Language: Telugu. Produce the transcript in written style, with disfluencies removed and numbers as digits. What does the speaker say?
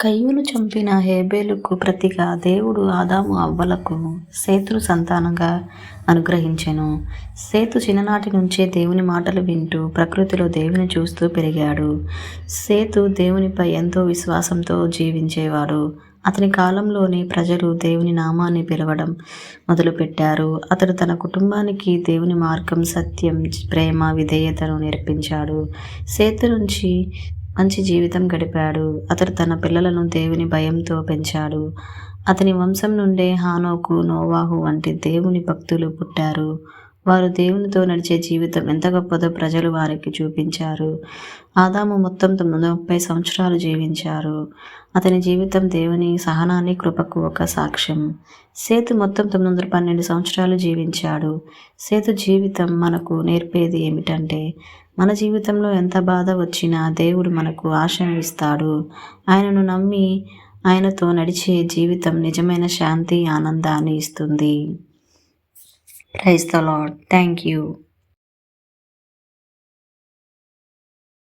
కయ్యూను చంపిన హేబెలుకు ప్రతిగా దేవుడు ఆదాము అవ్వలకు సేతును సంతానంగా అనుగ్రహించెను. సేతు చిన్ననాటి నుంచే దేవుని మాటలు వింటూ ప్రకృతిలో దేవుని చూస్తూ పెరిగాడు. సేతు దేవునిపై ఎంతో విశ్వాసంతో జీవించేవాడు. అతని కాలంలోని ప్రజలు దేవుని నామాన్ని పిలవడం మొదలుపెట్టారు. అతడు తన కుటుంబానికి దేవుని మార్గం, సత్యం, ప్రేమ, విధేయతను నేర్పించాడు. సేతు నుంచి మంచి జీవితం గడిపాడు. అతడు తన పిల్లలను దేవుని భయంతో పెంచాడు. అతని వంశం నుండే హానోకు, నోవాహు వంటి దేవుని భక్తులు పుట్టారు. వారు దేవునితో నడిచే జీవితం ఎంత గొప్పదో ప్రజలు వారికి చూపించారు. ఆదాము మొత్తం 930 సంవత్సరాలు జీవించారు. అతని జీవితం దేవుని సహనాన్ని, కృపకు ఒక సాక్ష్యం. సేతు మొత్తం 912 సంవత్సరాలు జీవించాడు. సేతు జీవితం మనకు నేర్పేది ఏమిటంటే, మన జీవితంలో ఎంత బాధ వచ్చినా దేవుడు మనకు ఆశను ఇస్తాడు. ఆయనను నమ్మి ఆయనతో నడిచే జీవితం నిజమైన శాంతి, ఆనందాన్ని ఇస్తుంది. Praise the Lord. Thank you.